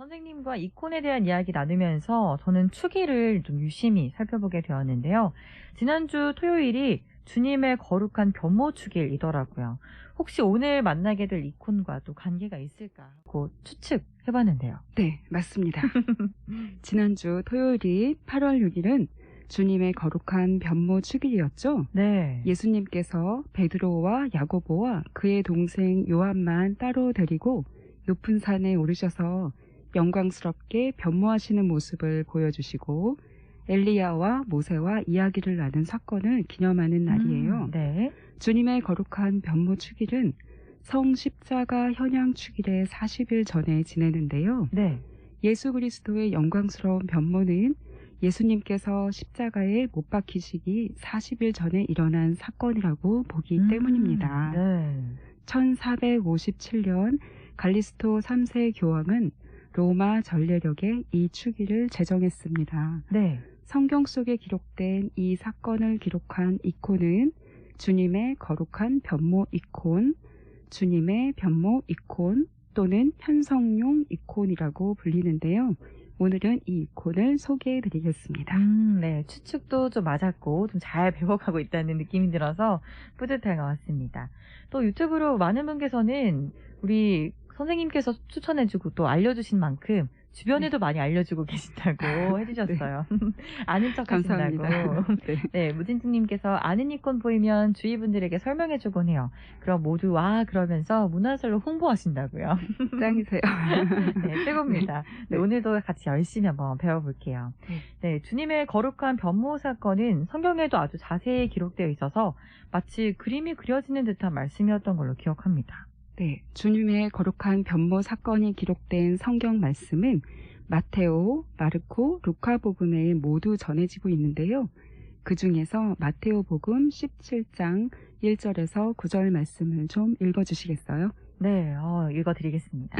선생님과 이콘에 대한 이야기 나누면서 저는 추기를 좀 유심히 살펴보게 되었는데요. 지난주 토요일이 주님의 거룩한 변모 축일이더라고요. 혹시 오늘 만나게 될 이콘과 또 관계가 있을까 하고 추측해봤는데요. 네, 맞습니다. 지난주 토요일이 8월 6일은 주님의 거룩한 변모 축일이었죠. 네. 예수님께서 베드로와 야고보와 그의 동생 요한만 따로 데리고 높은 산에 오르셔서 영광스럽게 변모하시는 모습을 보여주시고 엘리야와 모세와 이야기를 나눈 사건을 기념하는 날이에요. 네. 주님의 거룩한 변모 축일은 성 십자가 현양 축일의 40일 전에 지내는데요. 네. 예수 그리스도의 영광스러운 변모는 예수님께서 십자가에 못 박히시기 40일 전에 일어난 사건이라고 보기 때문입니다. 네. 1457년 갈리스토 3세 교황은 로마 전례력에 이 축일을 제정했습니다. 네. 성경 속에 기록된 이 사건을 기록한 이콘은 주님의 거룩한 변모 이콘, 주님의 변모 이콘 또는 현성용 이콘이라고 불리는데요. 오늘은 이 이콘을 소개해 드리겠습니다. 네. 추측도 좀 맞았고 좀 잘 배워가고 있다는 느낌이 들어서 뿌듯한 것 같습니다. 또 유튜브로 많은 분께서는 우리 선생님께서 추천해주고 또 알려주신 만큼 주변에도 많이 알려주고 계신다고 해주셨어요. 아는 척 하신다고. 감사합니다. 네, 무진증님께서 아는 이콘 보이면 주위 분들에게 설명해주곤 해요. 그럼 모두 와 그러면서 문화설로 홍보하신다고요. 짱이세요. 네, 최고입니다. 네, 오늘도 같이 열심히 한번 배워볼게요. 네, 주님의 거룩한 변모 사건은 성경에도 아주 자세히 기록되어 있어서 마치 그림이 그려지는 듯한 말씀이었던 걸로 기억합니다. 네, 주님의 거룩한 변모 사건이 기록된 성경 말씀은 마테오, 마르코, 루카복음에 모두 전해지고 있는데요. 그 중에서 마테오 복음 17장 1절에서 9절 말씀을 좀 읽어주시겠어요? 네, 읽어드리겠습니다.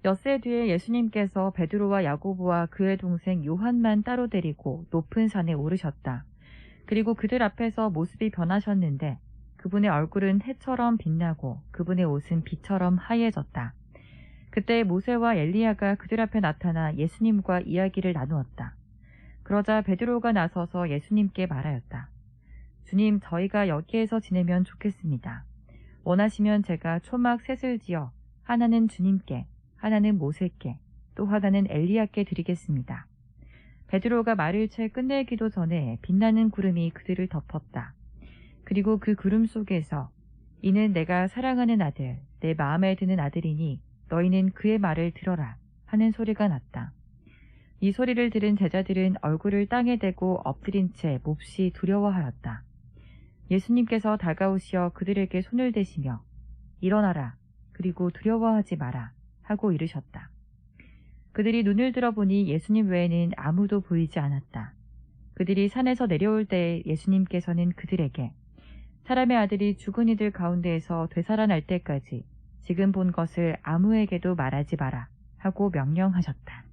엿새 뒤에 예수님께서 베드로와 야고보와 그의 동생 요한만 따로 데리고 높은 산에 오르셨다. 그리고 그들 앞에서 모습이 변하셨는데 그분의 얼굴은 해처럼 빛나고 그분의 옷은 빛처럼 하얘졌다. 그때 모세와 엘리야가 그들 앞에 나타나 예수님과 이야기를 나누었다. 그러자 베드로가 나서서 예수님께 말하였다. 주님, 저희가 여기에서 지내면 좋겠습니다. 원하시면 제가 초막 셋을 지어 하나는 주님께, 하나는 모세께, 또 하나는 엘리야께 드리겠습니다. 베드로가 말을 채 끝내기도 전에 빛나는 구름이 그들을 덮었다. 그리고 그 구름 속에서 이는 내가 사랑하는 아들, 내 마음에 드는 아들이니 너희는 그의 말을 들어라 하는 소리가 났다. 이 소리를 들은 제자들은 얼굴을 땅에 대고 엎드린 채 몹시 두려워하였다. 예수님께서 다가오시어 그들에게 손을 대시며 일어나라 그리고 두려워하지 마라 하고 이르셨다. 그들이 눈을 들어보니 예수님 외에는 아무도 보이지 않았다. 그들이 산에서 내려올 때 예수님께서는 그들에게 사람의 아들이 죽은 이들 가운데에서 되살아날 때까지 지금 본 것을 아무에게도 말하지 마라 하고 명령하셨다.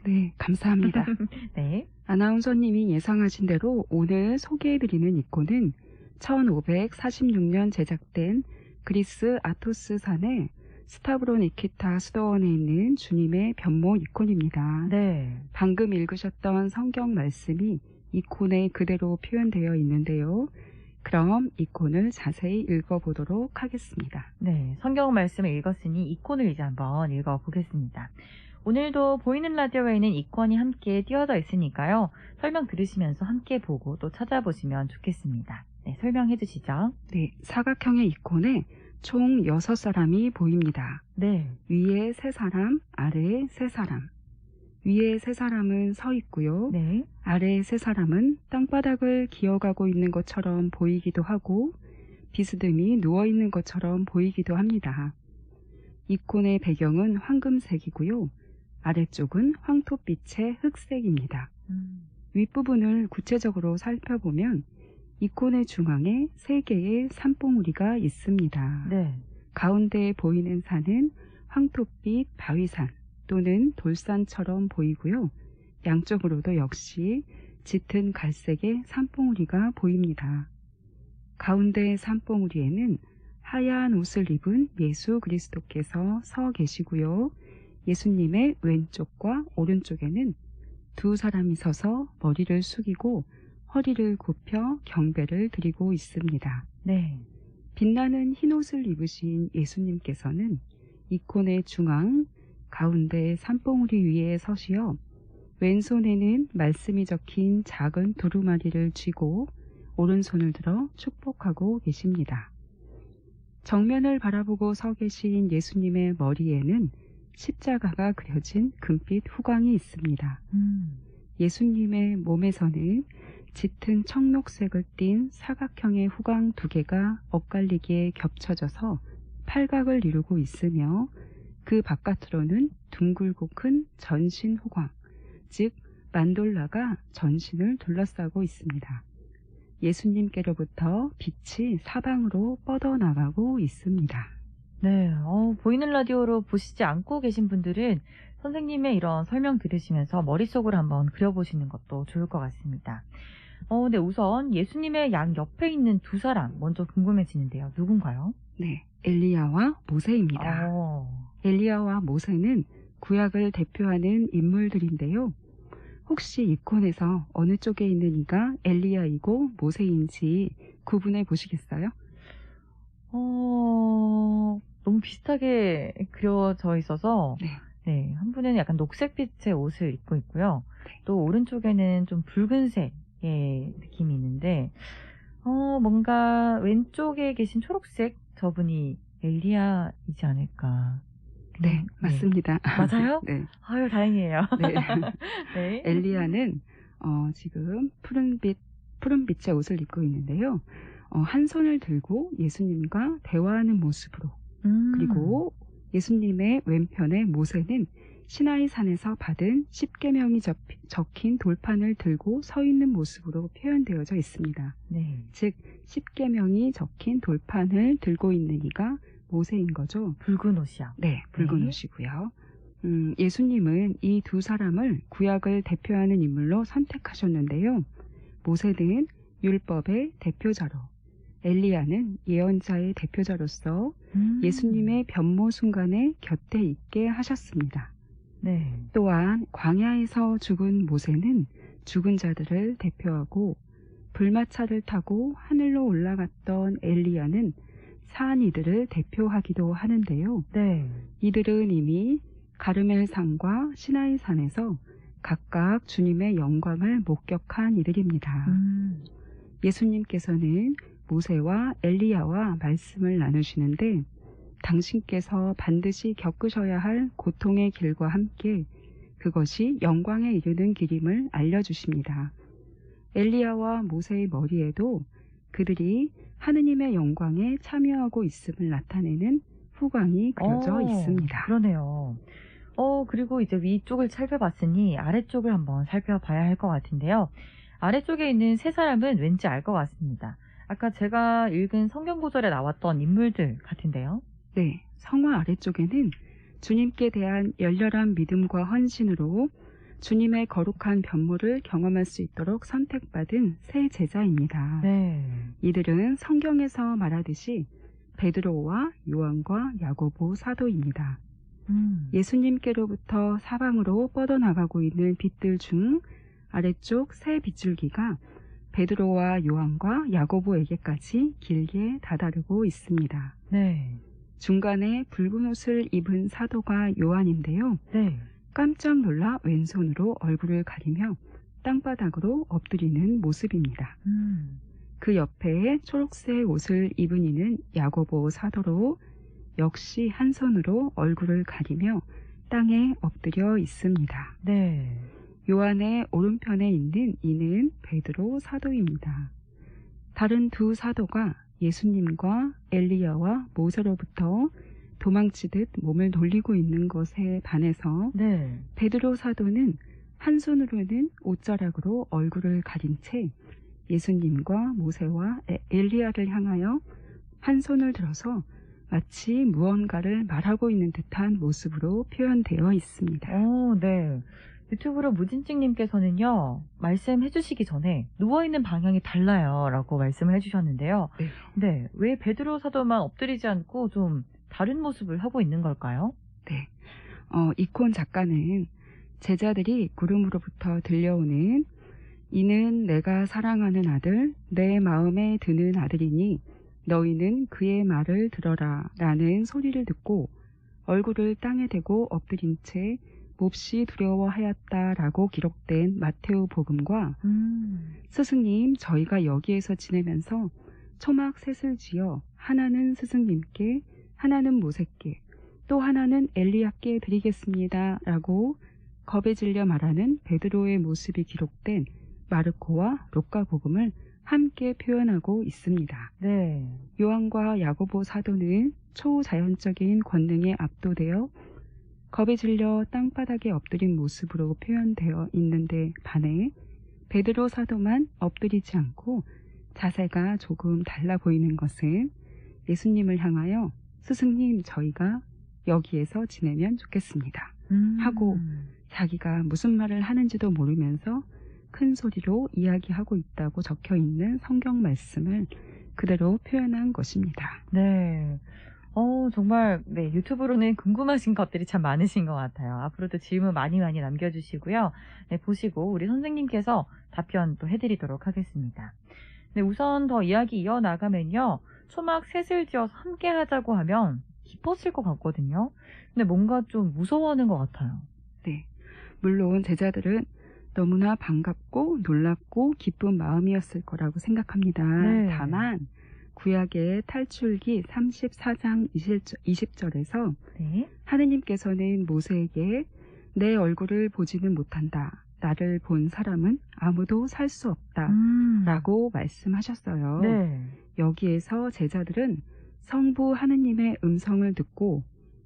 네, 감사합니다. 네. 아나운서님이 예상하신 대로 오늘 소개해드리는 이콘은 1546년 제작된 그리스 아토스 산의 스타브로니키타 수도원에 있는 주님의 변모 이콘입니다. 네. 방금 읽으셨던 성경 말씀이 이콘에 그대로 표현되어 있는데요. 그럼 이콘을 자세히 읽어보도록 하겠습니다. 네, 성경 말씀을 읽었으니 이콘을 이제 한번 읽어보겠습니다. 오늘도 보이는 라디오에는 이콘이 함께 띄워져 있으니까요. 설명 들으시면서 함께 보고 또 찾아보시면 좋겠습니다. 네, 설명해 주시죠. 네, 사각형의 이콘에 총 6사람이 보입니다. 네. 위에 3사람, 아래에 3사람. 위에 3사람은 서 있고요. 네. 아래에 3사람은 땅바닥을 기어가고 있는 것처럼 보이기도 하고 비스듬히 누워있는 것처럼 보이기도 합니다. 이콘의 배경은 황금색이고요. 아래쪽은 황토빛의 흑색입니다. 윗부분을 구체적으로 살펴보면 이콘의 중앙에 3개의 산봉우리가 있습니다. 네. 가운데에 보이는 산은 황토빛 바위산 또는 돌산처럼 보이고요. 양쪽으로도 역시 짙은 갈색의 산봉우리가 보입니다. 가운데 산봉우리에는 하얀 옷을 입은 예수 그리스도께서 서 계시고요. 예수님의 왼쪽과 오른쪽에는 두 사람이 서서 머리를 숙이고 허리를 굽혀 경배를 드리고 있습니다. 네. 빛나는 흰옷을 입으신 예수님께서는 이콘의 중앙 가운데 산봉우리 위에 서시어 왼손에는 말씀이 적힌 작은 두루마리를 쥐고 오른손을 들어 축복하고 계십니다. 정면을 바라보고 서 계신 예수님의 머리에는 십자가가 그려진 금빛 후광이 있습니다. 예수님의 몸에서는 짙은 청록색을 띤 사각형의 후광 두 개가 엇갈리게 겹쳐져서 팔각을 이루고 있으며 그 바깥으로는 둥글고 큰 전신 후광, 즉 만돌라가 전신을 둘러싸고 있습니다. 예수님께로부터 빛이 사방으로 뻗어나가고 있습니다. 네, 보이는 라디오로 보시지 않고 계신 분들은 선생님의 이런 설명 들으시면서 머릿속으로 한번 그려보시는 것도 좋을 것 같습니다. 네, 우선 예수님의 양 옆에 있는 두 사람 먼저 궁금해지는데요. 누군가요? 네, 엘리야와 모세입니다. 엘리야와 모세는 구약을 대표하는 인물들인데요. 혹시 이콘에서 어느 쪽에 있는 이가 엘리야이고 모세인지 구분해 보시겠어요? 너무 비슷하게 그려져 있어서 네, 한 분은 약간 녹색빛의 옷을 입고 있고요. 또 오른쪽에는 좀 붉은색의 느낌이 있는데 뭔가 왼쪽에 계신 초록색 저분이 엘리야이지 않을까. 네, 맞습니다. 맞아요? 네. 아유, 다행이에요. 네. 네. 엘리야는 지금 푸른빛의 옷을 입고 있는데요. 한 손을 들고 예수님과 대화하는 모습으로 그리고 예수님의 왼편에 모세는 시나이 산에서 받은 십계명이 적힌 돌판을 들고 서 있는 모습으로 표현되어져 있습니다. 네. 즉 십계명이 적힌 돌판을 들고 있는 이가 모세인 거죠. 붉은 옷이요. 네, 붉은 옷이고요. 예수님은 이 두 사람을 구약을 대표하는 인물로 선택하셨는데요. 모세는 율법의 대표자로, 엘리야는 예언자의 대표자로서 예수님의 변모 순간에 곁에 있게 하셨습니다. 네. 또한 광야에서 죽은 모세는 죽은 자들을 대표하고 불마차를 타고 하늘로 올라갔던 엘리야는 산 이들을 대표하기도 하는데요. 네. 이들은 이미 가르멜산과 시나이산에서 각각 주님의 영광을 목격한 이들입니다. 예수님께서는 모세와 엘리야와 말씀을 나누시는데 당신께서 반드시 겪으셔야 할 고통의 길과 함께 그것이 영광에 이르는 길임을 알려주십니다. 엘리야와 모세의 머리에도 그들이 하느님의 영광에 참여하고 있음을 나타내는 후광이 그려져 있습니다. 그러네요. 그리고 이제 위쪽을 살펴봤으니 아래쪽을 한번 살펴봐야 할 것 같은데요. 아래쪽에 있는 세 사람은 왠지 알 것 같습니다. 아까 제가 읽은 성경 구절에 나왔던 인물들 같은데요. 네, 성화 아래쪽에는 주님께 대한 열렬한 믿음과 헌신으로 주님의 거룩한 변모를 경험할 수 있도록 선택받은 세 제자입니다. 네. 이들은 성경에서 말하듯이 베드로와 요한과 야고보 사도입니다. 예수님께로부터 사방으로 뻗어나가고 있는 빛들 중 아래쪽 세 빗줄기가 베드로와 요한과 야고보에게까지 길게 다다르고 있습니다. 네. 중간에 붉은 옷을 입은 사도가 요한인데요. 네. 깜짝 놀라 왼손으로 얼굴을 가리며 땅바닥으로 엎드리는 모습입니다. 그 옆에 초록색 옷을 입은 이는 야고보 사도로 역시 한 손으로 얼굴을 가리며 땅에 엎드려 있습니다. 네. 요한의 오른편에 있는 이는 베드로 사도입니다. 다른 두 사도가 예수님과 엘리야와 모세로부터 도망치듯 몸을 돌리고 있는 것에 반해서 네. 베드로 사도는 한 손으로는 옷자락으로 얼굴을 가린 채 예수님과 모세와 엘리야를 향하여 한 손을 들어서 마치 무언가를 말하고 있는 듯한 모습으로 표현되어 있습니다. 네. 유튜브로 무진찍님께서는요, 말씀해 주시기 전에 누워있는 방향이 달라요 라고 말씀을 해주셨는데요. 네. 왜 베드로 사도만 엎드리지 않고 좀 다른 모습을 하고 있는 걸까요? 네. 이콘 작가는 제자들이 구름으로부터 들려오는 이는 내가 사랑하는 아들, 내 마음에 드는 아들이니 너희는 그의 말을 들어라 라는 소리를 듣고 얼굴을 땅에 대고 엎드린 채 몹시 두려워하였다라고 기록된 마테오 복음과 스승님 저희가 여기에서 지내면서 초막 셋을 지어 하나는 스승님께 하나는 모세께 또 하나는 엘리야께 드리겠습니다 라고 겁에 질려 말하는 베드로의 모습이 기록된 마르코와 루카 복음을 함께 표현하고 있습니다. 네. 요한과 야고보 사도는 초자연적인 권능에 압도되어 겁에 질려 땅바닥에 엎드린 모습으로 표현되어 있는데 반해 베드로 사도만 엎드리지 않고 자세가 조금 달라 보이는 것은 예수님을 향하여 스승님 저희가 여기에서 지내면 좋겠습니다 하고 자기가 무슨 말을 하는지도 모르면서 큰 소리로 이야기하고 있다고 적혀 있는 성경 말씀을 그대로 표현한 것입니다. 네. 정말, 네, 유튜브로는 궁금하신 것들이 참 많으신 것 같아요. 앞으로도 질문 많이 남겨주시고요. 네, 보시고 우리 선생님께서 답변 또 해드리도록 하겠습니다. 네, 우선 더 이야기 이어나가면요. 초막 셋을 지어서 함께 하자고 하면 기뻤을 것 같거든요. 근데 뭔가 좀 무서워하는 것 같아요. 네. 물론 제자들은 너무나 반갑고 놀랍고 기쁜 마음이었을 거라고 생각합니다. 네. 다만 구약의 탈출기 34장 20절에서 네. 하느님께서는 모세에게 내 얼굴을 보지는 못한다. 나를 본 사람은 아무도 살 수 없다. 라고 말씀하셨어요. 네. 여기에서 제자들은 성부 하느님의 음성을 듣고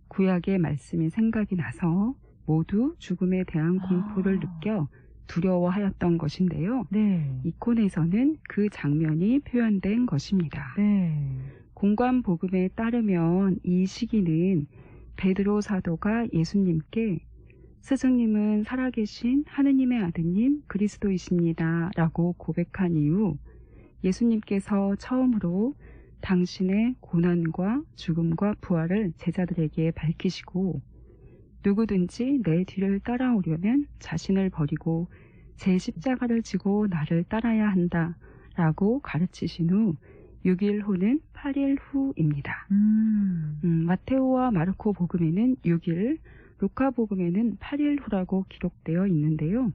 구약의 말씀이 생각이 나서 모두 죽음에 대한 공포를 느껴 두려워하였던 것인데요. 네. 이콘에서는 그 장면이 표현된 것입니다. 네. 공관 복음에 따르면 이 시기는 베드로 사도가 예수님께 스승님은 살아계신 하느님의 아드님 그리스도이십니다 라고 고백한 이후 예수님께서 처음으로 당신의 고난과 죽음과 부활을 제자들에게 밝히시고 누구든지 내 뒤를 따라오려면 자신을 버리고 제 십자가를 지고 나를 따라야 한다 라고 가르치신 후 6일 후는 8일 후입니다. 마테오와 마르코 복음에는 6일, 루카 복음에는 8일 후라고 기록되어 있는데요.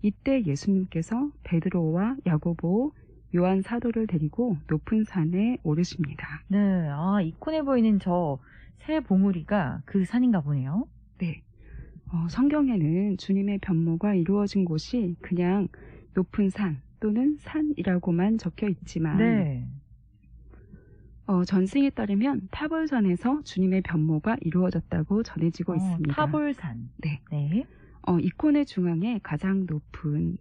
이때 예수님께서 베드로와 야고보, 요한 사도를 데리고 높은 산에 오르십니다. 네. 이콘에 보이는 저 새 봉우리가 그 산인가 보네요. 네. 성경에는 주님의 변모가 이루어진 곳이 그냥 높은 산 또는 산이라고만 적혀 있지만 네. 전승에 따르면 타볼산에서 주님의 변모가 이루어졌다고 전해지고 있습니다. 타볼산. 네. 네. 이콘의 중앙에 가장 높은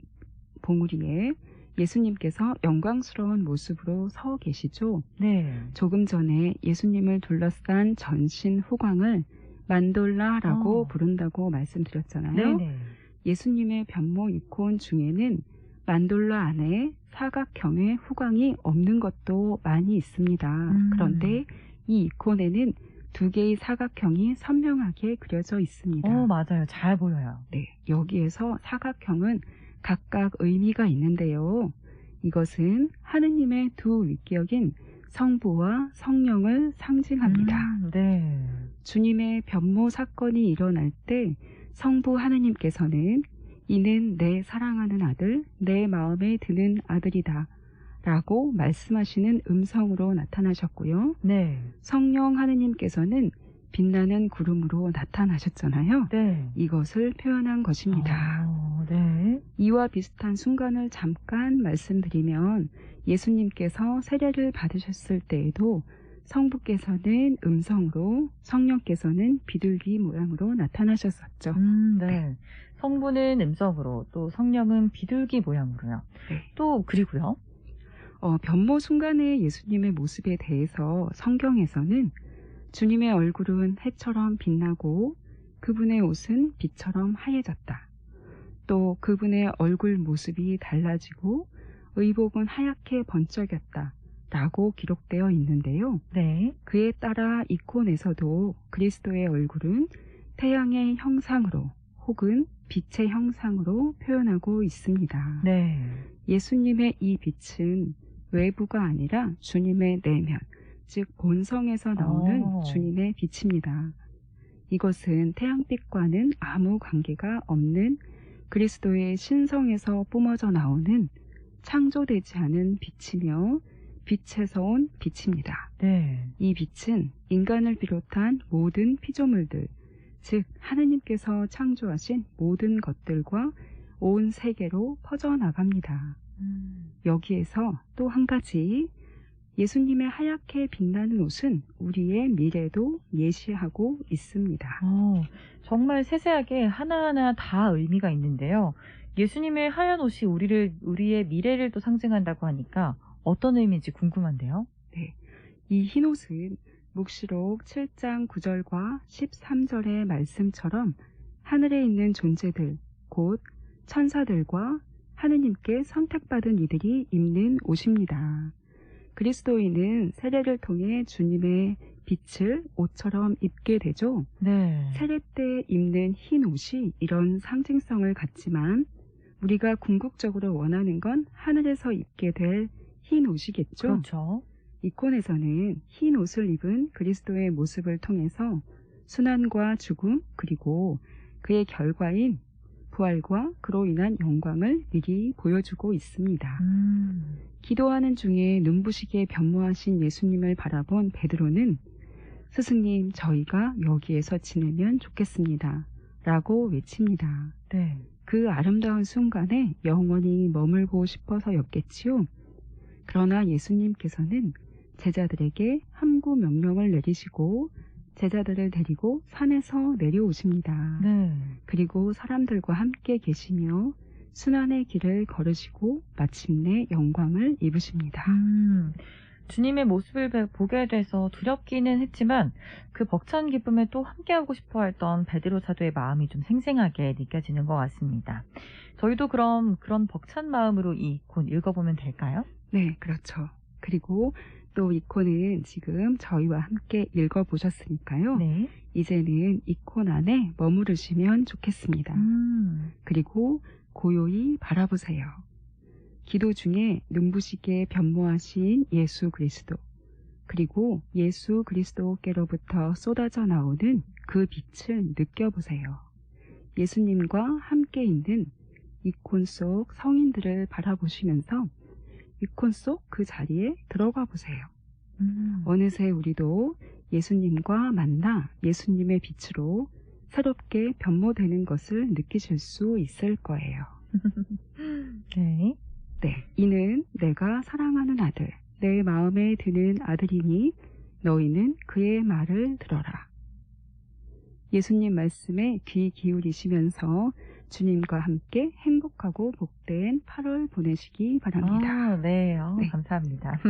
봉우리에 예수님께서 영광스러운 모습으로 서 계시죠. 네. 조금 전에 예수님을 둘러싼 전신 후광을 만돌라라고 부른다고 말씀드렸잖아요. 네네. 예수님의 변모 이콘 중에는 만돌라 안에 사각형의 후광이 없는 것도 많이 있습니다. 그런데 이 이콘에는 두 개의 사각형이 선명하게 그려져 있습니다. 맞아요. 잘 보여요. 네, 여기에서 사각형은 각각 의미가 있는데요. 이것은 하느님의 두 위격인 성부와 성령을 상징합니다. 네. 주님의 변모 사건이 일어날 때 성부 하느님께서는 이는 내 사랑하는 아들, 내 마음에 드는 아들이다 라고 말씀하시는 음성으로 나타나셨고요. 네. 성령 하느님께서는 빛나는 구름으로 나타나셨잖아요. 네. 이것을 표현한 것입니다. 네. 이와 비슷한 순간을 잠깐 말씀드리면 예수님께서 세례를 받으셨을 때에도 성부께서는 음성으로 성령께서는 비둘기 모양으로 나타나셨었죠. 네. 성부는 음성으로 또 성령은 비둘기 모양으로요. 네. 또 그리고요. 변모 순간의 예수님의 모습에 대해서 성경에서는 주님의 얼굴은 해처럼 빛나고 그분의 옷은 빛처럼 하얘졌다. 또 그분의 얼굴 모습이 달라지고 의복은 하얗게 번쩍였다. 라고 기록되어 있는데요. 네. 그에 따라 이콘에서도 그리스도의 얼굴은 태양의 형상으로 혹은 빛의 형상으로 표현하고 있습니다. 네. 예수님의 이 빛은 외부가 아니라 주님의 내면, 즉 본성에서 나오는 주님의 빛입니다. 이것은 태양빛과는 아무 관계가 없는 그리스도의 신성에서 뿜어져 나오는 창조되지 않은 빛이며 빛에서 온 빛입니다. 네. 이 빛은 인간을 비롯한 모든 피조물들, 즉 하느님께서 창조하신 모든 것들과 온 세계로 퍼져나갑니다. 여기에서 또 한 가지, 예수님의 하얗게 빛나는 옷은 우리의 미래도 예시하고 있습니다. 정말 세세하게 하나하나 다 의미가 있는데요. 예수님의 하얀 옷이 우리의 미래를 또 상징한다고 하니까 어떤 의미인지 궁금한데요. 네, 이 흰 옷은 묵시록 7장 9절과 13절의 말씀처럼 하늘에 있는 존재들, 곧 천사들과 하느님께 선택받은 이들이 입는 옷입니다. 그리스도인은 세례를 통해 주님의 빛을 옷처럼 입게 되죠. 네. 세례 때 입는 흰 옷이 이런 상징성을 갖지만 우리가 궁극적으로 원하는 건 하늘에서 입게 될 흰 옷이겠죠. 그렇죠. 이콘에서는 흰 옷을 입은 그리스도의 모습을 통해서 순환과 죽음 그리고 그의 결과인 부활과 그로 인한 영광을 미리 보여주고 있습니다. 기도하는 중에 눈부시게 변모하신 예수님을 바라본 베드로는 스승님, 저희가 여기에서 지내면 좋겠습니다. 라고 외칩니다. 네. 그 아름다운 순간에 영원히 머물고 싶어서였겠지요. 그러나 예수님께서는 제자들에게 함구 명령을 내리시고 제자들을 데리고 산에서 내려오십니다. 네. 그리고 사람들과 함께 계시며 순환의 길을 걸으시고 마침내 영광을 입으십니다. 주님의 모습을 보게 돼서 두렵기는 했지만 그 벅찬 기쁨에 또 함께하고 싶어 했던 베드로 사도의 마음이 좀 생생하게 느껴지는 것 같습니다. 저희도 그럼 그런 벅찬 마음으로 이 이콘 읽어보면 될까요? 네, 그렇죠. 그리고 또 이콘은 지금 저희와 함께 읽어보셨으니까요. 네. 이제는 이콘 안에 머무르시면 좋겠습니다. 그리고 고요히 바라보세요. 기도 중에 눈부시게 변모하신 예수 그리스도, 그리고 예수 그리스도께로부터 쏟아져 나오는 그 빛을 느껴보세요. 예수님과 함께 있는 이콘 속 성인들을 바라보시면서 이콘 속 그 자리에 들어가 보세요. 어느새 우리도 예수님과 만나 예수님의 빛으로 새롭게 변모되는 것을 느끼실 수 있을 거예요. 네. 네, 이는 내가 사랑하는 아들, 내 마음에 드는 아들이니 너희는 그의 말을 들어라. 예수님 말씀에 귀 기울이시면서 주님과 함께 행복하고 복된 8월 보내시기 바랍니다. 네. 네. 감사합니다.